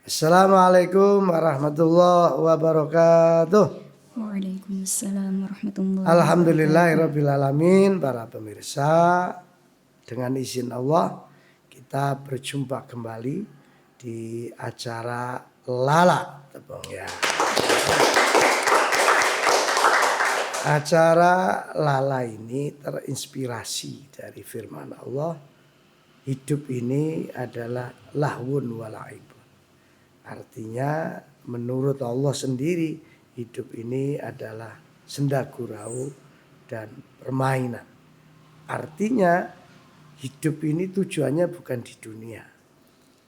Assalamualaikum warahmatullahi wabarakatuh. Waalaikumsalam warahmatullahi wabarakatuh. Alhamdulillahirrabbilalamin. Para pemirsa, dengan izin Allah kita berjumpa kembali di acara Lala Tepung ya. Acara Lala ini terinspirasi dari firman Allah. Hidup ini adalah lahwun wala'ib. Artinya menurut Allah sendiri hidup ini adalah senda gurau dan permainan. Artinya hidup ini tujuannya bukan di dunia.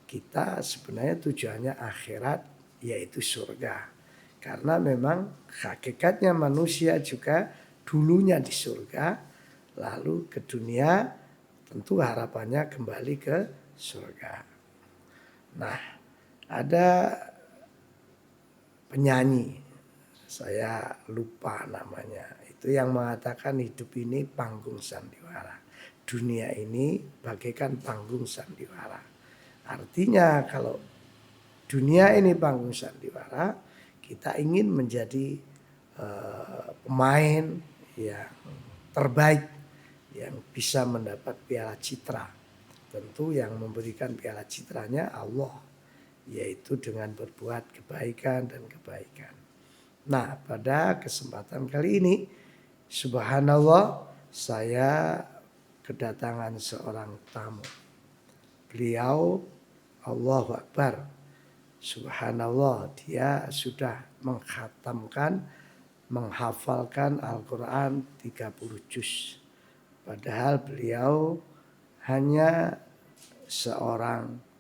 Kita sebenarnya tujuannya akhirat, yaitu surga. Karena memang hakikatnya manusia juga dulunya di surga, lalu ke dunia tentu harapannya kembali ke surga. Nah, ada penyanyi, saya lupa namanya, itu yang mengatakan hidup ini panggung sandiwara. Dunia ini bagaikan panggung sandiwara. Artinya kalau dunia ini panggung sandiwara, kita ingin menjadi pemain yang terbaik, yang bisa mendapat piala citra. Tentu yang memberikan piala citranya Allah, yaitu dengan berbuat kebaikan dan kebaikan. Nah, pada kesempatan kali ini, subhanallah, saya kedatangan seorang tamu. Beliau, Allahu Akbar, subhanallah, dia sudah menghafalkan Al-Quran 30 juz. Padahal beliau hanya seorang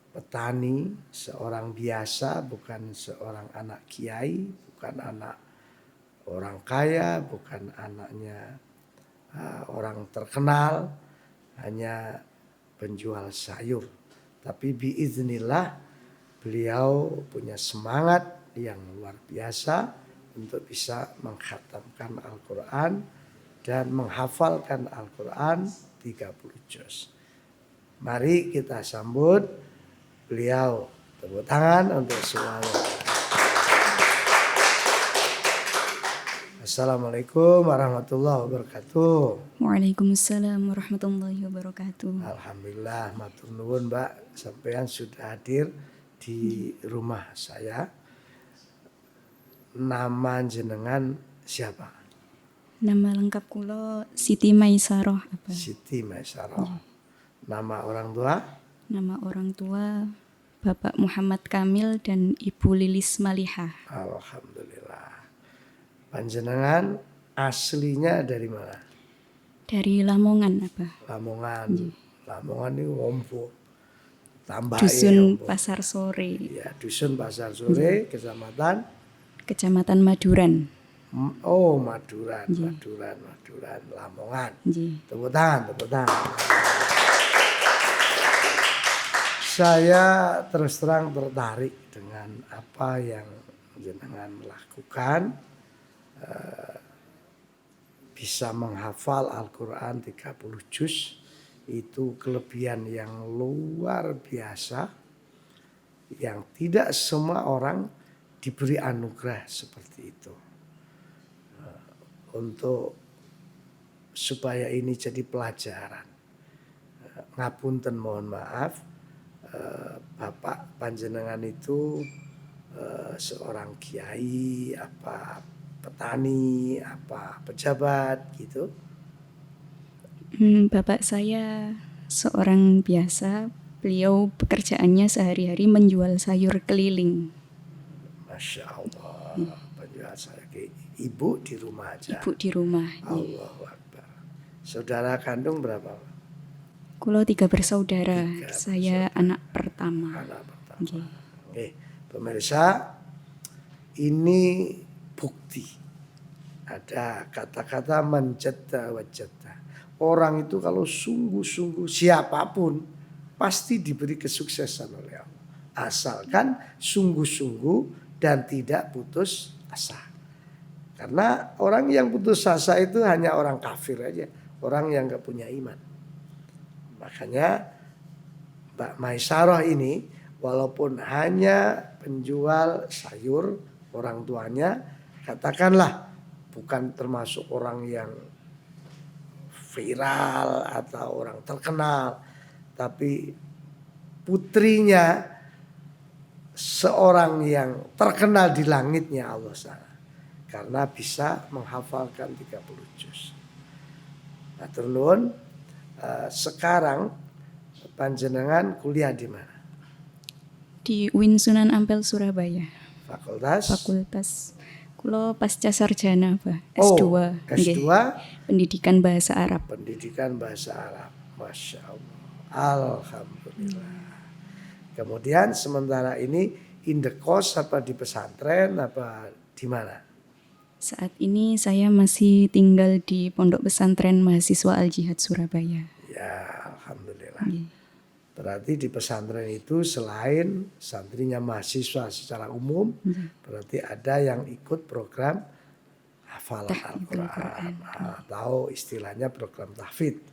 petani, seorang biasa, bukan seorang anak kiai, bukan anak orang kaya, bukan anaknya orang terkenal, hanya penjual sayur. Tapi biiznillah beliau punya semangat yang luar biasa untuk bisa mengkhatamkan Al-Quran dan menghafalkan Al-Quran 30 juz. Mari kita sambut beliau. Tepuk tangan untuk semuanya. Assalamualaikum warahmatullahi wabarakatuh. Waalaikumsalam warahmatullahi wabarakatuh. Alhamdulillah, matur nuwun Mbak, sampean sudah hadir di rumah saya. Nama jenengan siapa? Nama lengkap kula Siti Maisaroh apa? Siti Maisaroh. Nama orang tua? Nama orang tua Bapak Muhammad Kamil dan Ibu Lilis Malihah. Alhamdulillah. Panjenengan aslinya dari mana? Dari Lamongan apa? Lamongan. Lamongan ini Wombo. Tambah Dusun Pasar Sore. Ya, Dusun Pasar Sore, Kecamatan Maduran. Oh, Maduran, Lamongan. Tepuk tangan. Saya terus terang tertarik dengan apa yang jenengan lakukan. Bisa menghafal Al-Quran 30 juz, itu kelebihan yang luar biasa, yang tidak semua orang diberi anugerah seperti itu. Untuk supaya ini jadi pelajaran, ngapunten mohon maaf, Bapak panjenengan itu seorang kiai, apa petani, apa pejabat gitu? Bapak saya seorang biasa. Beliau pekerjaannya sehari-hari menjual sayur keliling. Masya Allah, penjual sayur. Ibu di rumah aja? Ibu di rumah. Allahu Akbar. Saudara kandung berapa? Kulo 3 bersaudara. Saya anak pertama. Oke, pemirsa, ini bukti. Ada kata-kata manjata wajata. Orang itu kalau sungguh-sungguh siapapun pasti diberi kesuksesan oleh Allah. Asalkan sungguh-sungguh dan tidak putus asa. Karena orang yang putus asa itu hanya orang kafir aja. Orang yang gak punya iman. Makanya Mbak Maisaroh ini walaupun hanya penjual sayur orang tuanya, katakanlah bukan termasuk orang yang viral atau orang terkenal, tapi putrinya seorang yang terkenal di langitnya Allah sana, karena bisa menghafalkan 30 juz. Nah, turun sekarang panjenengan kuliah di mana? Di UIN Sunan Ampel Surabaya. Fakultas? Fakultas kulo pasca sarjana, Pak. S2. S2? Pendidikan Bahasa Arab. Pendidikan Bahasa Arab. Masya Allah. Alhamdulillah. Kemudian sementara ini in the course apa di pesantren apa di mana? Saat ini saya masih tinggal di Pondok Pesantren Mahasiswa Al-Jihad Surabaya. Ya, alhamdulillah. Berarti di pesantren itu selain santrinya mahasiswa secara umum, berarti ada yang ikut program hafalan Al-Quran atau istilahnya program tahfidz.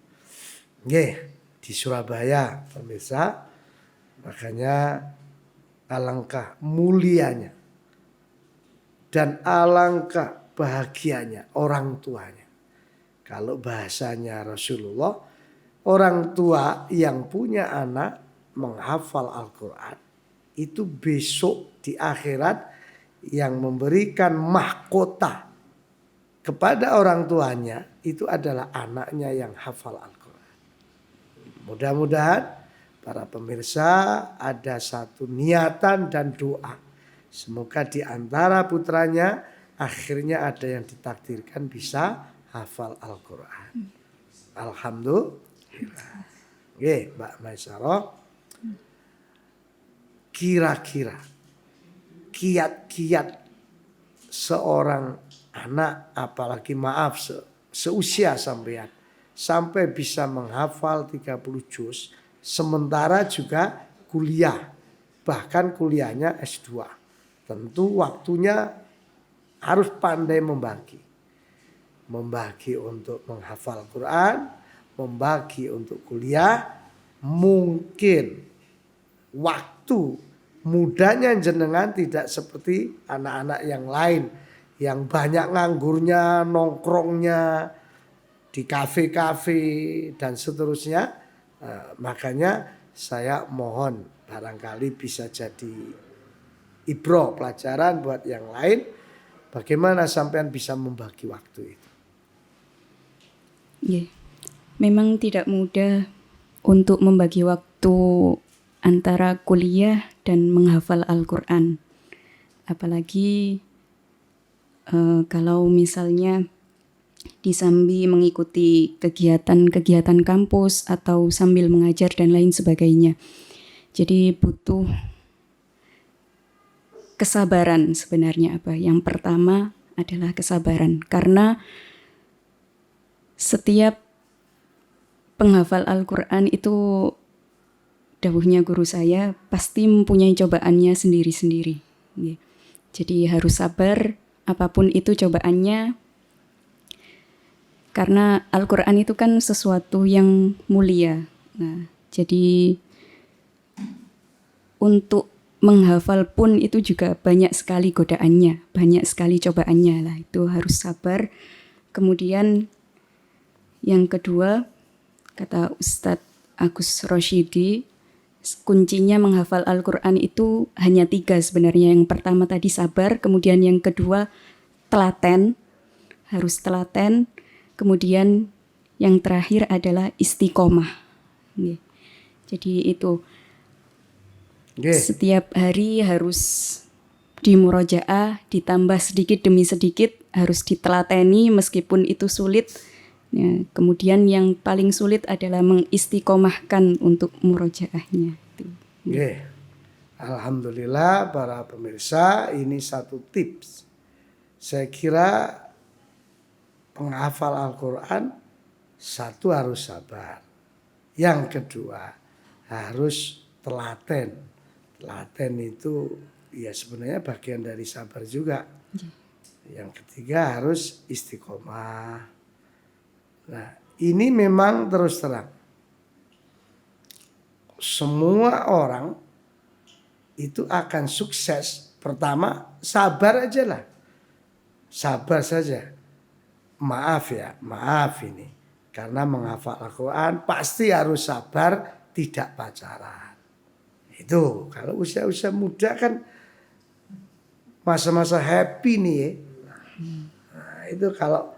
Di Surabaya, pemirsa. Makanya alangkah mulianya dan alangkah bahagianya orang tuanya. Kalau bahasanya Rasulullah, orang tua yang punya anak menghafal Al-Quran itu besok di akhirat yang memberikan mahkota kepada orang tuanya itu adalah anaknya yang hafal Al-Quran. Mudah-mudahan para pemirsa ada satu niatan dan doa. Semoga di antara putranya akhirnya ada yang ditakdirkan bisa hafal Al-Quran. Alhamdulillah. Mbak Maisarah, kira-kira kiat-kiat seorang anak, apalagi maaf seusia sampean, sampai bisa menghafal 30 juz, sementara juga kuliah, bahkan kuliahnya S2. Tentu waktunya harus pandai membagi. Membagi untuk menghafal Quran, membagi untuk kuliah. Mungkin waktu mudanya jenengan tidak seperti anak-anak yang lain yang banyak nganggurnya, nongkrongnya di kafe-kafe dan seterusnya. Makanya saya mohon barangkali bisa jadi ibroh pelajaran buat yang lain, bagaimana sampean bisa membagi waktu itu. Memang tidak mudah untuk membagi waktu antara kuliah dan menghafal Al-Quran. Apalagi kalau misalnya disambi mengikuti kegiatan-kegiatan kampus atau sambil mengajar dan lain sebagainya. Jadi butuh kesabaran sebenarnya apa? Yang pertama adalah kesabaran, karena setiap penghafal Al-Quran itu, dawuhnya guru saya, pasti mempunyai cobaannya sendiri-sendiri. Jadi harus sabar apapun itu cobaannya, karena Al-Quran itu kan sesuatu yang mulia. Nah, jadi untuk menghafal pun itu juga banyak sekali godaannya, banyak sekali cobaannya lah. Itu harus sabar. Kemudian yang kedua, kata Ustadz Agus Roshidi, kuncinya menghafal Al-Quran itu hanya 3 sebenarnya. Yang pertama tadi sabar, kemudian yang kedua telaten, harus telaten. Kemudian yang terakhir adalah istiqomah. Jadi itu setiap hari harus dimurojaah, ditambah sedikit demi sedikit, harus ditelateni meskipun itu sulit. Kemudian yang paling sulit adalah mengistiqomahkan untuk murojaahnya. Alhamdulillah para pemirsa, ini satu tips. Saya kira penghafal Al-Quran, satu harus sabar. Yang kedua harus telaten. Telaten itu ya sebenarnya bagian dari sabar juga. Yang ketiga harus istiqomah. Nah, ini memang terus terang. Semua orang itu akan sukses. Pertama, sabar aja lah. Sabar saja. Maaf ini. Karena menghafal Al-Quran pasti harus sabar, tidak pacaran. Itu kalau usia-usia muda kan masa-masa happy nih ya. Nah, itu kalau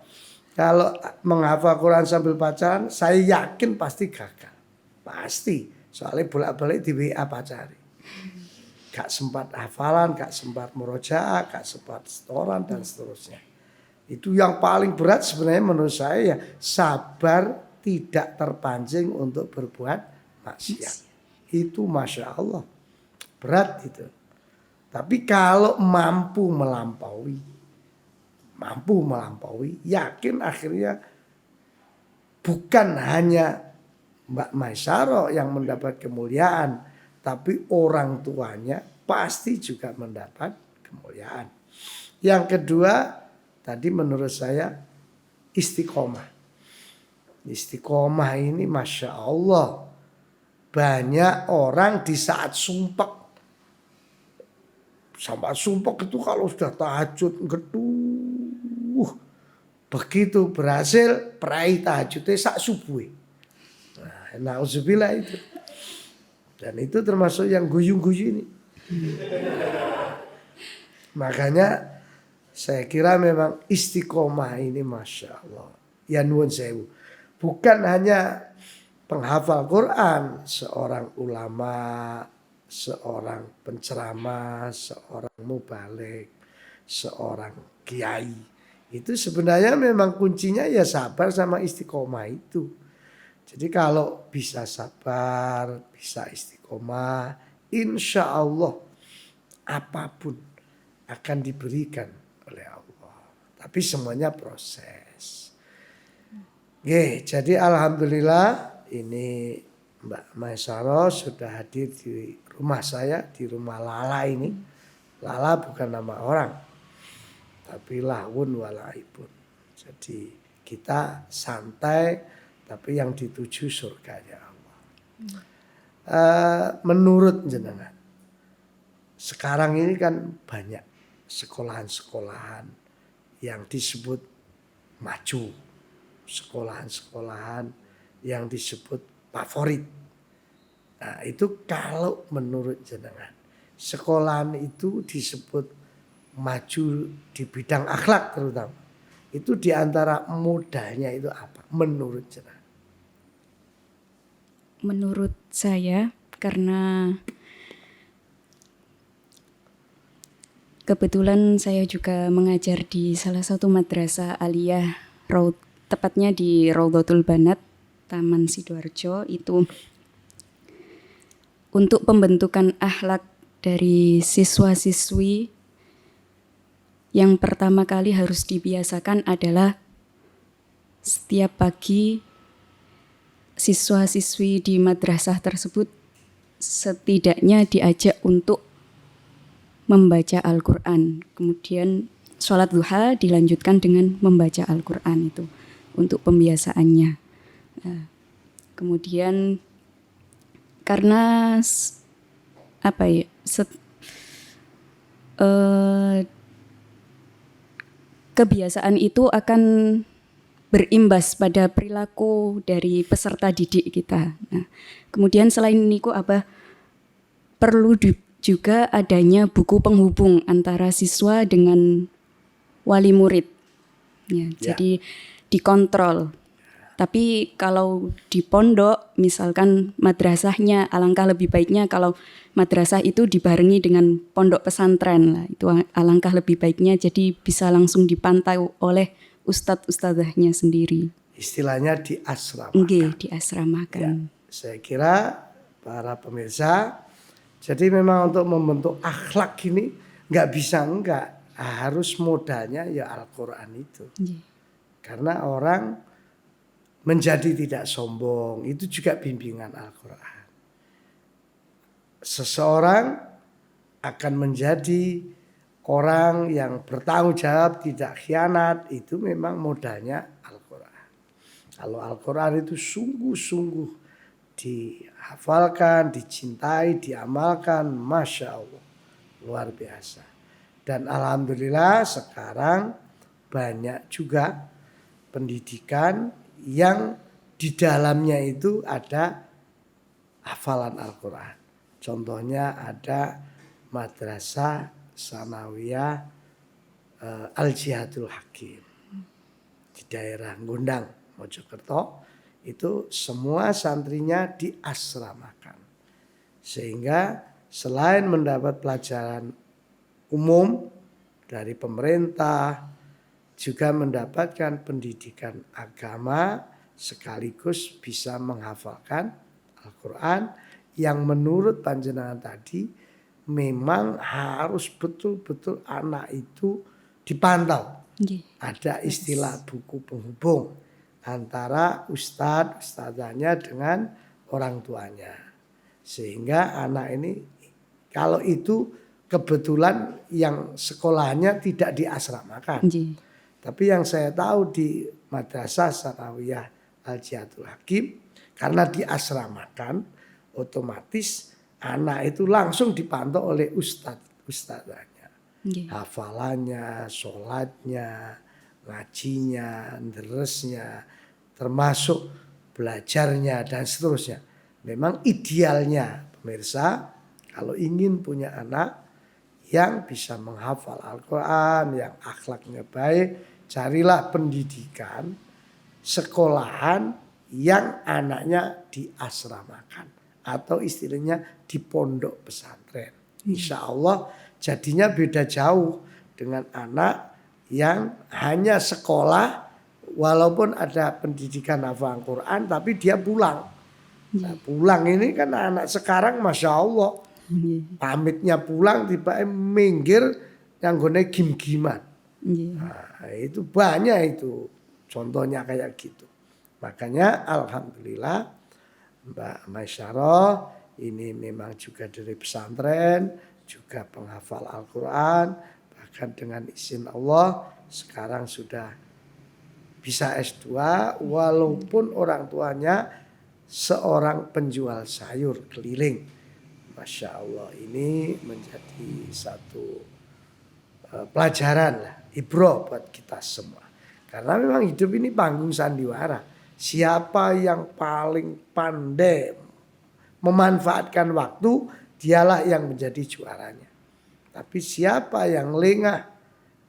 menghafal Quran sambil pacaran, saya yakin pasti gagal. Pasti. Soalnya bolak-balik di WA pacari. Gak sempat hafalan, gak sempat murojaah, gak sempat setoran dan seterusnya. Itu yang paling berat sebenarnya menurut saya ya, sabar tidak terpancing untuk berbuat maksiat. Itu Masya Allah. Berat itu. Tapi kalau mampu melampaui, yakin akhirnya bukan hanya Mbak Maisaro yang mendapat kemuliaan, tapi orang tuanya pasti juga mendapat kemuliaan. Yang kedua, tadi menurut saya istiqomah. Istiqomah ini Masya Allah, banyak orang di saat sumpek, sampai sumpek itu kalau sudah tahajud geduh, begitu berhasil perai tahajudnya sak subuh. Nauzubillah itu. Dan itu termasuk yang guyu-guyu ini. Makanya saya kira memang istiqomah ini Masya Allah. Ya nuwun sewu. Bukan hanya penghafal Quran, seorang ulama, seorang penceramah, seorang mubalik, seorang kiai. Itu sebenarnya memang kuncinya ya sabar sama istiqomah itu. Jadi kalau bisa sabar, bisa istiqomah, insya Allah apapun akan diberikan oleh Allah. Tapi semuanya proses. Oke, jadi alhamdulillah ini Mbak Maisaro sudah hadir di rumah saya, di rumah Lala ini. Lala bukan nama orang, tapi lawun walaibun. Jadi kita santai, tapi yang dituju surganya Allah. Menurut jenengan, sekarang ini kan banyak sekolahan-sekolahan yang disebut maju, sekolahan-sekolahan yang disebut favorit. Nah, itu kalau menurut jenengan, sekolahan itu disebut maju di bidang akhlak terutama. Itu diantara modalnya itu apa? Menurut jenengan? Menurut saya, karena kebetulan saya juga mengajar di salah satu madrasah aliyah, tepatnya di Raudhatul Banat, Taman Sidoarjo, itu untuk pembentukan akhlak dari siswa-siswi yang pertama kali harus dibiasakan adalah setiap pagi siswa-siswi di madrasah tersebut setidaknya diajak untuk membaca Al-Quran. Kemudian sholat duha dilanjutkan dengan membaca Al-Quran itu untuk pembiasaannya. Kemudian karena kebiasaan itu akan berimbas pada perilaku dari peserta didik kita. Nah, kemudian selain niku perlu juga adanya buku penghubung antara siswa dengan wali murid. Ya. Jadi dikontrol. Tapi kalau di pondok, misalkan madrasahnya, alangkah lebih baiknya kalau madrasah itu dibarengi dengan pondok pesantren lah. Itu alangkah lebih baiknya, jadi bisa langsung dipantau oleh ustadz-ustadzahnya sendiri. Istilahnya diasramakan. Nggih, diasramakan. Ya, saya kira para pemirsa, jadi memang untuk membentuk akhlak ini enggak harus modalnya ya Al-Quran itu. Karena orang menjadi tidak sombong itu juga bimbingan Al-Quran. Seseorang akan menjadi orang yang bertanggung jawab, tidak khianat, itu memang modalnya Al-Quran. Kalau Al-Quran itu sungguh-sungguh dihafalkan, dicintai, diamalkan, Masya Allah, luar biasa. Dan alhamdulillah sekarang banyak juga pendidikan yang di dalamnya itu ada hafalan Al-Quran. Contohnya ada Madrasah Sanawiyah Al-Jihadul Hakim di daerah Gondang, Mojokerto. Itu semua santrinya diasramakan. Sehingga selain mendapat pelajaran umum dari pemerintah, juga mendapatkan pendidikan agama sekaligus bisa menghafalkan Al-Quran yang menurut panjenengan tadi memang harus betul-betul anak itu dipantau. Ada istilah buku penghubung antara ustadzanya dengan orang tuanya. Sehingga anak ini kalau itu kebetulan yang sekolahnya tidak diasramakan. Tapi yang saya tahu di Madrasah Sanawiyah Al-Jihadul Hakim karena diasramakan otomatis anak itu langsung dipantau oleh ustadzanya. Hafalannya, sholatnya, ngajinya, deresnya, termasuk belajarnya dan seterusnya. Memang idealnya pemirsa kalau ingin punya anak yang bisa menghafal Al-Quran, yang akhlaknya baik, carilah pendidikan, sekolahan yang anaknya diasramakan. Atau istilahnya di pondok pesantren. Insya Allah jadinya beda jauh dengan anak yang hanya sekolah walaupun ada pendidikan hafal Al-Quran tapi dia pulang. Nah, pulang ini kan anak sekarang Masya Allah. Pamitnya pulang tiba minggir yang gone gim-giman. Nah, itu banyak itu contohnya kayak gitu. Makanya alhamdulillah Mbak Maisyarah ini memang juga dari pesantren, juga penghafal Al-Quran, bahkan dengan izin Allah sekarang sudah bisa S2 walaupun orang tuanya seorang penjual sayur keliling. Masya Allah, ini menjadi satu pelajaran lah, ibrah buat kita semua. Karena memang hidup ini panggung sandiwara. Siapa yang paling pandai memanfaatkan waktu, dialah yang menjadi juaranya. Tapi siapa yang lengah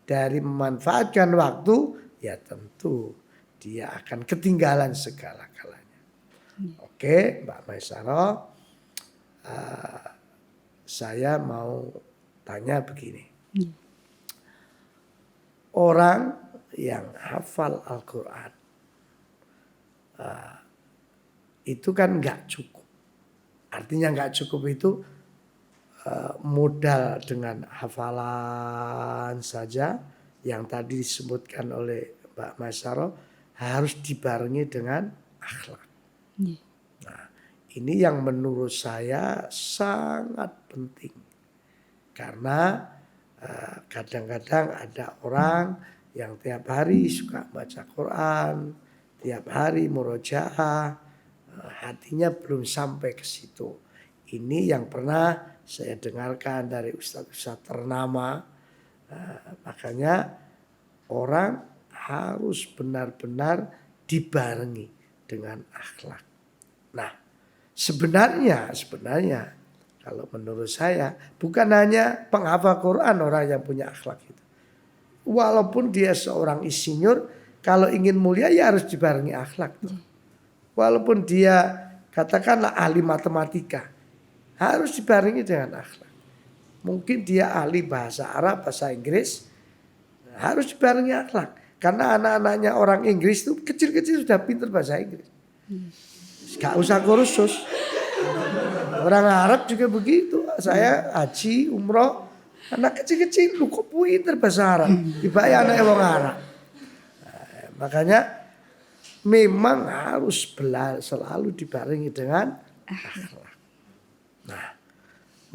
dari memanfaatkan waktu, ya tentu dia akan ketinggalan segala-galanya. Oke, Mbak Maisyarah, saya mau tanya begini. Orang yang hafal Al-Quran itu kan nggak cukup. Artinya nggak cukup itu modal dengan hafalan saja yang tadi disebutkan oleh Mbak Maisyarah harus dibarengi dengan akhlak. Nah, ini yang menurut saya sangat penting karena kadang-kadang ada orang yang tiap hari suka baca Quran, tiap hari murojaah, hatinya belum sampai ke situ. Ini yang pernah saya dengarkan dari ustadz-ustadz ternama. Makanya orang harus benar-benar dibarengi dengan akhlak. Nah, sebenarnya kalau menurut saya bukan hanya penghafal Quran orang yang punya akhlak itu. Walaupun dia seorang insinyur, kalau ingin mulia ya harus dibarengi akhlak. Walaupun dia katakanlah ahli matematika, harus dibarengi dengan akhlak. Mungkin dia ahli bahasa Arab, bahasa Inggris, harus dibarengi akhlak. Karena anak-anaknya orang Inggris itu kecil-kecil sudah pintar bahasa Inggris. Gak usah kursus. Orang Arab juga begitu. Saya haji, umroh, anak kecil-kecil lu kok pintar bahasa Arab. Dibayar anak orang Arab. Nah, makanya memang harus selalu dibarengi dengan akhlak. Nah,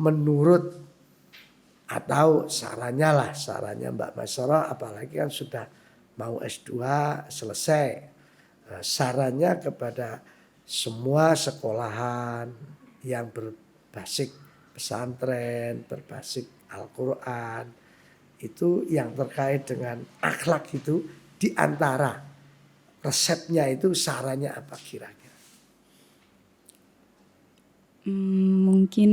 menurut atau sarannya Mbak Maisyarah, apalagi kan sudah mau S2 selesai. Sarannya kepada semua sekolahan yang berbasis pesantren, berbasis Al-Quran, itu yang terkait dengan akhlak itu di antara resepnya itu sarannya apa kira-kira? Mungkin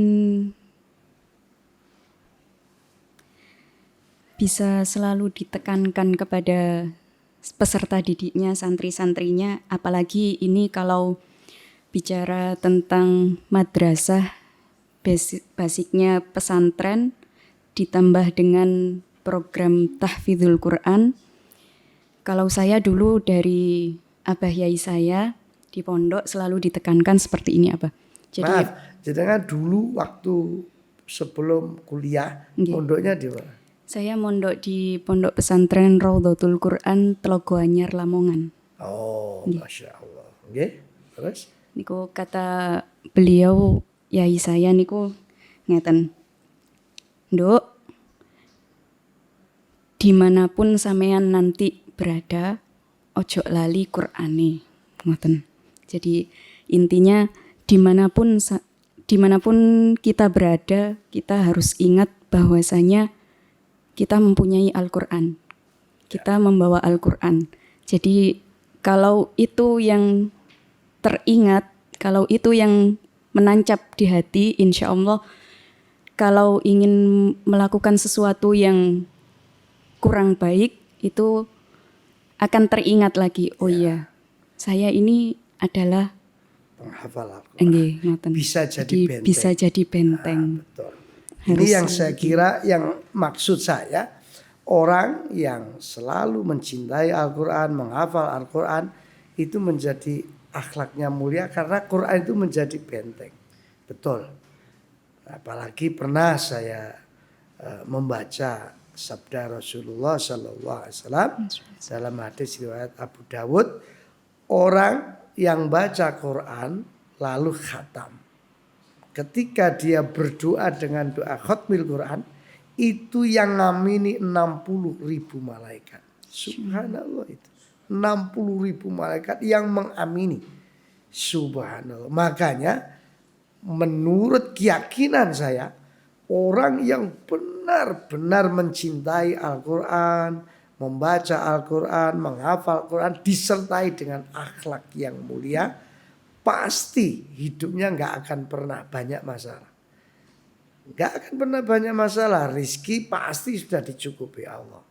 bisa selalu ditekankan kepada peserta didiknya, santri-santrinya, apalagi ini kalau bicara tentang madrasah, basicnya pesantren, ditambah dengan program tahfidzul Quran. Kalau saya dulu dari Abah Yai saya di pondok selalu ditekankan seperti ini, Abah. Jadi, Maaf, jangan dulu waktu sebelum kuliah pondoknya di mana? Saya mondok di Pondok Pesantren Raudhatul Quran Telaga Anyar Lamongan. Oh, Masya Allah. Oke, terus? Niku kata beliau yai saya niku ngeten. Nduk, dimanapun sampean nanti berada, ojo lali Qur'ane. Ngoten. Jadi intinya dimanapun kita berada, kita harus ingat bahwasanya kita mempunyai Al-Quran. Kita membawa Al-Quran. Jadi kalau itu yang teringat, kalau itu yang menancap di hati, insya Allah kalau ingin melakukan sesuatu yang kurang baik, itu akan teringat lagi. Oh iya, saya ini adalah penghafal Al-Quran. Bisa jadi benteng. Bisa jadi benteng. Nah, betul. Ini yang saya kira yang maksud saya, orang yang selalu mencintai Al-Quran, menghafal Al-Quran, itu menjadi akhlaknya mulia karena Quran itu menjadi benteng. Betul. Apalagi pernah saya membaca sabda Rasulullah SAW dalam hadis riwayat Abu Dawud, orang yang baca Quran lalu khatam, ketika dia berdoa dengan doa khatmil Quran, itu yang ngamini 60.000 malaikat. Subhanallah itu. 60.000 malaikat yang mengamini. Subhanallah. Makanya menurut keyakinan saya, orang yang benar-benar mencintai Al-Quran, membaca Al-Quran, menghafal Al-Quran, disertai dengan akhlak yang mulia, pasti hidupnya nggak akan pernah banyak masalah. Nggak akan pernah banyak masalah. Rizki pasti sudah dicukupi Allah.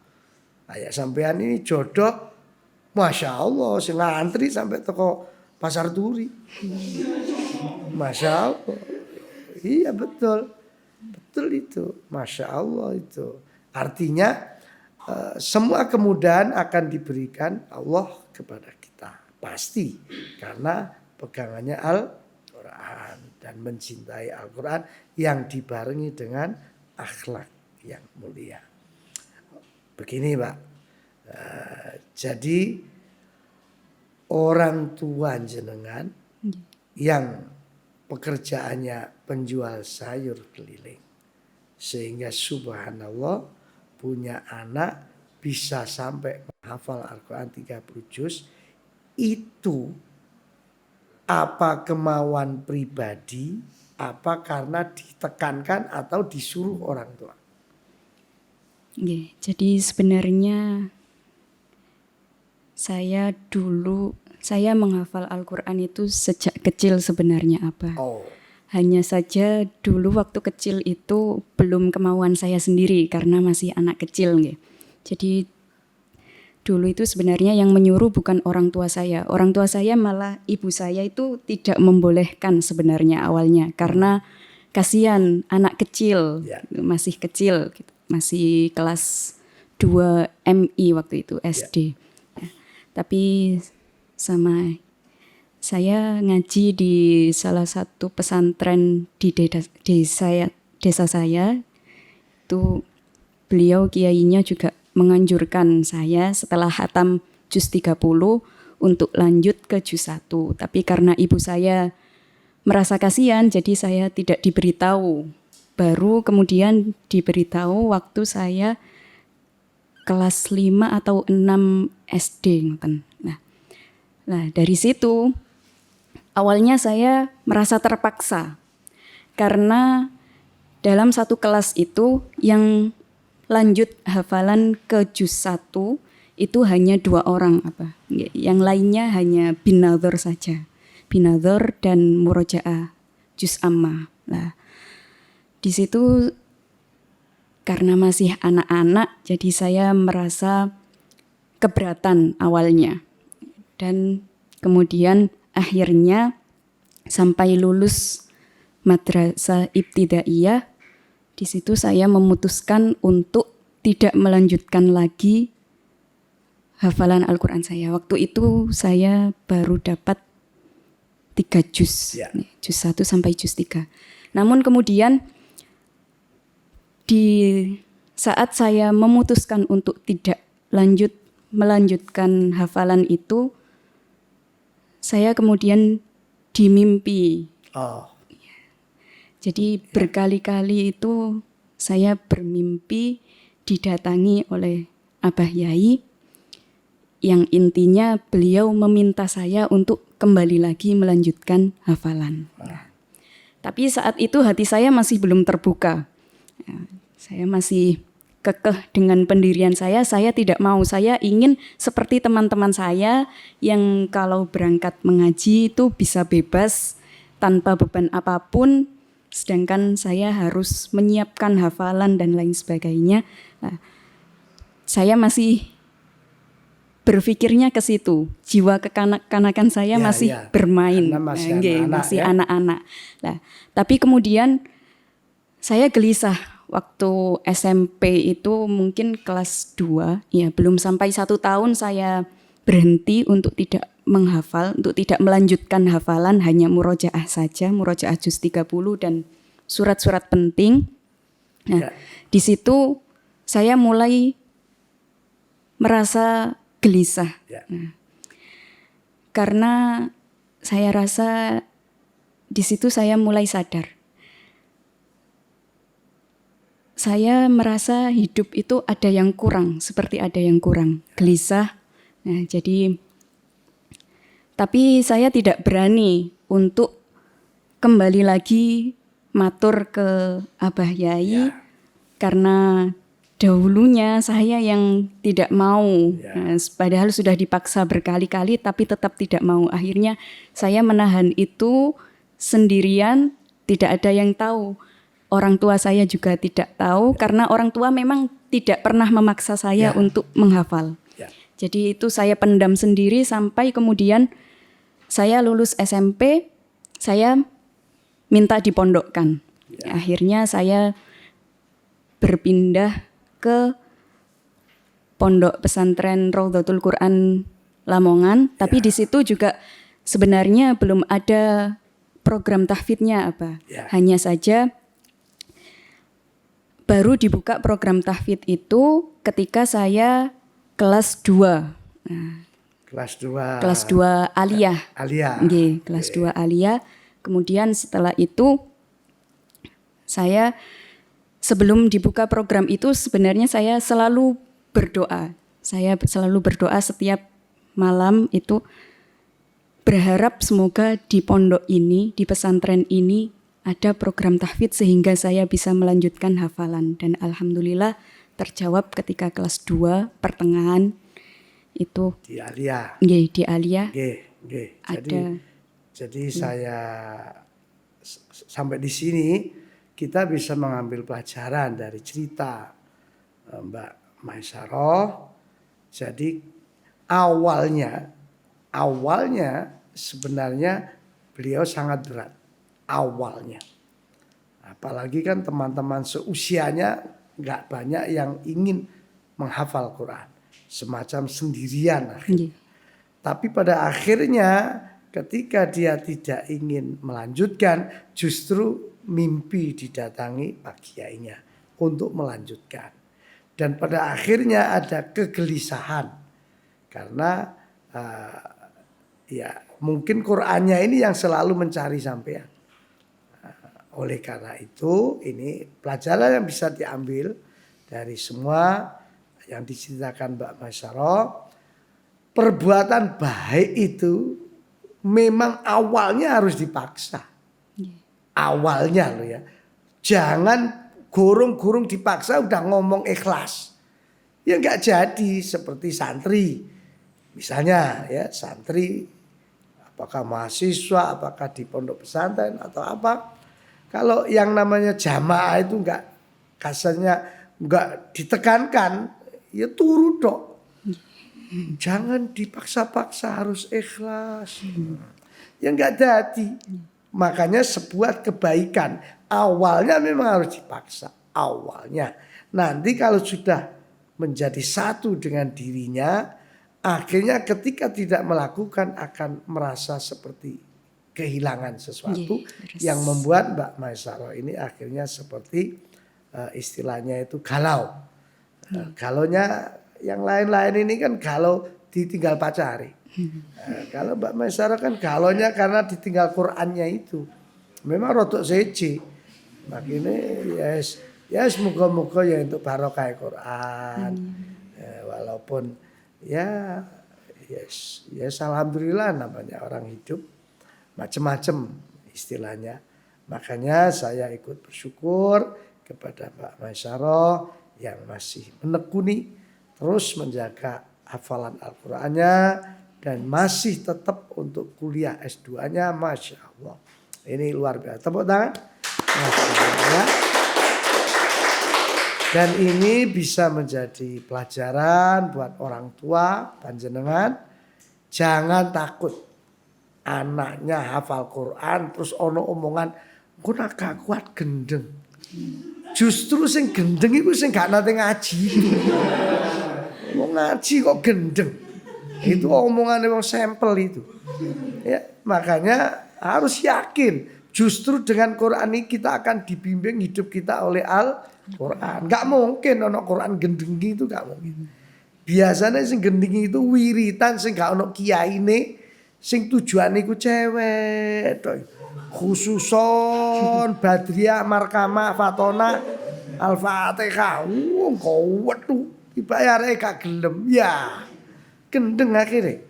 Kayak sampean ini jodoh, Masya Allah, ngantri sampai toko Pasar Turi. Masya Allah. Iya betul. Betul itu. Masya Allah itu. Artinya semua kemudahan akan diberikan Allah kepada kita. Pasti. Karena pegangannya Al-Quran dan mencintai Al-Quran yang dibarengi dengan akhlak yang mulia. Begini Pak, jadi orang tua jenengan yang pekerjaannya penjual sayur keliling, sehingga subhanallah punya anak bisa sampai menghafal Al-Quran 30 juz, itu apa kemauan pribadi, apa karena ditekankan atau disuruh orang tua? Jadi sebenarnya saya menghafal Al-Quran itu sejak kecil sebenarnya Abah. Hanya saja dulu waktu kecil itu belum kemauan saya sendiri karena masih anak kecil. Jadi dulu itu sebenarnya yang menyuruh bukan orang tua saya. Orang tua saya malah ibu saya itu tidak membolehkan sebenarnya awalnya. Karena kasihan anak kecil, masih kecil, masih kelas 2 MI waktu itu, SD. Tapi sama saya ngaji di salah satu pesantren di desa saya. Itu beliau kiainya juga menganjurkan saya setelah khatam juz 30 untuk lanjut ke juz 1. Tapi karena ibu saya merasa kasihan, jadi saya tidak diberitahu. Baru kemudian diberitahu waktu saya kelas 5 atau 6 SD. Nah dari situ awalnya saya merasa terpaksa karena dalam satu kelas itu yang lanjut hafalan ke juz 1 itu hanya 2 orang apa. Yang lainnya hanya binadhar saja. Binadhar dan murojaah juz amma. Nah, di situ karena masih anak-anak jadi saya merasa keberatan awalnya. Dan kemudian akhirnya sampai lulus madrasah ibtidaiyah, di situ saya memutuskan untuk tidak melanjutkan lagi hafalan Al-Quran saya. Waktu itu saya baru dapat 3 juz, juz 1 sampai juz 3. Namun kemudian di saat saya memutuskan untuk tidak melanjutkan hafalan itu, saya kemudian dimimpi. Jadi berkali-kali itu saya bermimpi didatangi oleh Abah Yai yang intinya beliau meminta saya untuk kembali lagi melanjutkan hafalan. Tapi saat itu hati saya masih belum terbuka. Saya masih kekeh dengan pendirian saya tidak mau. Saya ingin seperti teman-teman saya yang kalau berangkat mengaji itu bisa bebas tanpa beban apapun, sedangkan saya harus menyiapkan hafalan dan lain sebagainya. Nah, saya masih berpikirnya ke situ. Jiwa kekanak-kanakan saya masih bermain. Masih anak-anak. Nah, tapi kemudian saya gelisah. Waktu SMP itu mungkin kelas 2, ya belum sampai 1 tahun saya berhenti untuk tidak menghafal, untuk tidak melanjutkan hafalan, hanya murojaah saja, murojaah juz 30 dan surat-surat penting. Nah, di situ saya mulai merasa gelisah. Nah, karena saya rasa di situ saya mulai sadar. Saya merasa hidup itu ada yang kurang, seperti ada yang kurang, gelisah. Nah, tapi saya tidak berani untuk kembali lagi matur ke Abah Yai karena dahulunya saya yang tidak mau. Nah, padahal sudah dipaksa berkali-kali tapi tetap tidak mau. Akhirnya saya menahan itu sendirian, tidak ada yang tahu. Orang tua saya juga tidak tahu karena orang tua memang tidak pernah memaksa saya untuk menghafal. Jadi itu saya pendam sendiri sampai kemudian saya lulus SMP, saya minta dipondokkan. Akhirnya saya berpindah ke Pondok Pesantren Raudhatul Quran Lamongan, tapi di situ juga sebenarnya belum ada program tahfidnya apa. Hanya saja baru dibuka program tahfidz itu ketika saya kelas 2. Nah, kelas 2 aliyah. Kelas 2 aliyah. Kemudian setelah itu saya sebelum dibuka program itu sebenarnya saya selalu berdoa. Saya selalu berdoa setiap malam itu berharap semoga di pondok ini, di pesantren ini ada program tahfidz sehingga saya bisa melanjutkan hafalan. Dan alhamdulillah terjawab ketika kelas 2 pertengahan itu di aliyah. Di aliyah. Jadi saya sampai di sini kita bisa mengambil pelajaran dari cerita Mbak Maesaroh. Jadi awalnya sebenarnya beliau sangat berat. Awalnya. Apalagi kan teman-teman seusianya gak banyak yang ingin menghafal Quran. Semacam sendirian. Tapi pada akhirnya ketika dia tidak ingin melanjutkan, justru mimpi didatangi Pak Kiainya untuk melanjutkan. Dan pada akhirnya ada kegelisahan. Karena mungkin Qurannya ini yang selalu mencari sampean. Oleh karena itu ini pelajaran yang bisa diambil dari semua yang diceritakan Mbak Maesaroh. Perbuatan baik itu memang awalnya harus dipaksa. Awalnya loh ya. Jangan gurung-gurung dipaksa udah ngomong ikhlas. Ya nggak jadi seperti santri. Misalnya ya santri apakah mahasiswa, apakah di pondok pesantren atau apa. Kalau yang namanya jamaah itu nggak kasarnya nggak ditekankan, ya turu dok. Jangan dipaksa-paksa harus ikhlas. Ya nggak jadi. Makanya sebuah kebaikan awalnya memang harus dipaksa. Awalnya. Nanti kalau sudah menjadi satu dengan dirinya, akhirnya ketika tidak melakukan akan merasa seperti kehilangan sesuatu yang membuat Mbak Maisaro ini akhirnya seperti istilahnya itu galau. Galaunya yang lain-lain ini kan galau ditinggal pacari. Kalau Mbak Maisaro kan galaunya karena ditinggal Qur'annya itu. Memang rotok seci. Makanya ya semoga-moga ya untuk barokah Quran. Walaupun ya alhamdulillah namanya orang hidup macam-macam istilahnya. Makanya saya ikut bersyukur kepada Mbak Maisaro yang masih menekuni terus menjaga hafalan Al-Qur'annya dan masih tetap untuk kuliah S2-nya, Masya Allah. Ini luar biasa. Tepuk tangan. Masya Allah. Dan ini bisa menjadi pelajaran buat orang tua, panjenengan. Jangan takut anaknya hafal Quran terus ono omongan, "Ku nak gak kuat gendeng." Justru sing gendeng itu sing gak nate ngaji. Mau ngaji kok gendeng. Itu omongan yang sampel itu. Ya, makanya harus yakin. Justru dengan Quran ini kita akan dibimbing hidup kita oleh Al-Quran. Gak mungkin ono Quran gendeng itu gak mungkin. Biasanya sing gendeng itu wiritan sing gak ono kiai ini. Sing tujuan iku cewek. Khususon Badriah, Markamah, Fatona, Al-Fatihah. Kuwet tuh. Dibayare gak gelem. Ya. Gendeng akhirnya.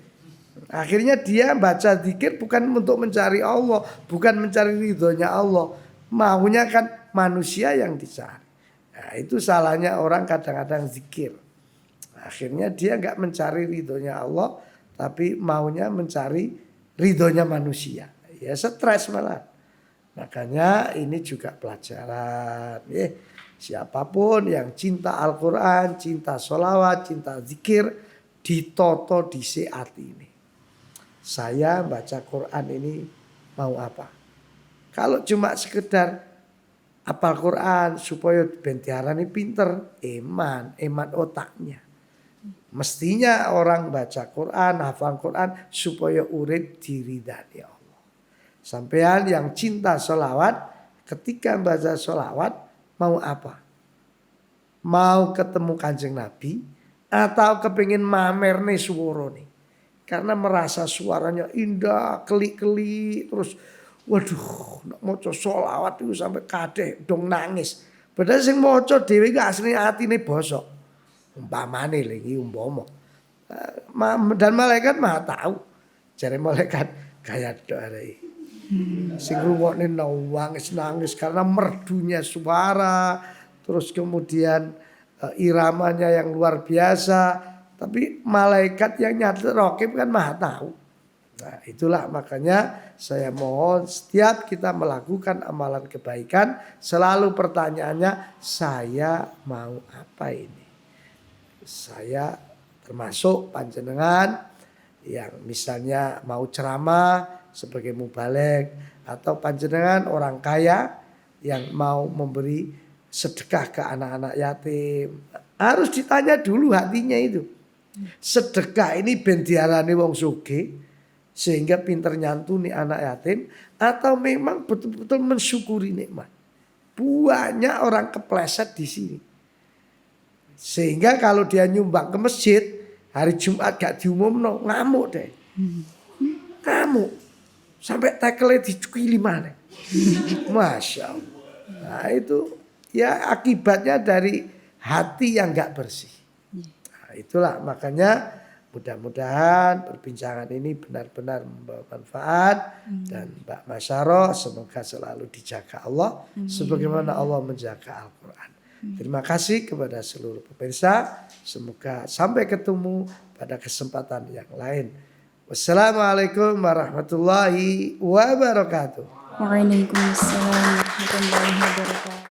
Akhirnya dia baca zikir bukan untuk mencari Allah, bukan mencari ridhonya Allah. Maunya kan manusia yang dicari. Nah, itu salahnya orang kadang-kadang zikir. Akhirnya dia nggak mencari ridhonya Allah, tapi maunya mencari ridhonya manusia. Ya stres malah. Makanya ini juga pelajaran. Siapapun yang cinta Al-Quran, cinta sholawat, cinta zikir, ditoto dhisik ati ini. Saya baca Quran ini mau apa? Kalau cuma sekedar hafal Quran supaya ben diarani pinter, eman otaknya. Mestinya orang baca Quran, hafal Quran supaya urip diridani Allah. Sampean yang cinta sholawat, ketika baca sholawat mau apa? Mau ketemu Kanjeng Nabi atau kepingin mamer nih suara nih. Karena merasa suaranya indah, keli-keli, terus waduh, nak maca sholawat itu sampai kadeh dong nangis. Padahal sing maca dhewe iki asline atine bosok. Umpamane lagi umpama. Dan malaikat Maha tahu. Jare malaikat kaya doare. Sing rungokne nangis karena merdunya suara, terus kemudian iramanya yang luar biasa. Tapi malaikat yang nyatet raqib kan Maha tahu. Nah, itulah makanya saya mohon setiap kita melakukan amalan kebaikan selalu pertanyaannya, saya mau apa ini? Saya termasuk panjenengan yang misalnya mau ceramah sebagai mubaligh atau panjenengan orang kaya yang mau memberi sedekah ke anak-anak yatim. Harus ditanya dulu hatinya itu. Sedekah ini ben diarani wong sugih sehingga pinter nyantuni anak yatim atau memang betul-betul mensyukuri nikmat. Banyak orang kepleset di sini. Sehingga kalau dia nyumbang ke masjid hari Jumat gak diumumno, ngamuk deh. Ngamuk. Sampai tekele dicukili mana. Masya Allah. Nah itu ya akibatnya dari hati yang gak bersih. Itulah makanya Mudah-mudahan perbincangan ini benar-benar membawa manfaat. Dan Mbak Masyarah semoga selalu dijaga Allah sebagaimana Allah menjaga Al-Quran. Terima kasih kepada seluruh pemirsa. Semoga sampai ketemu pada kesempatan yang lain. Wassalamualaikum warahmatullahi wabarakatuh. Waalaikumsalam warahmatullahi wabarakatuh.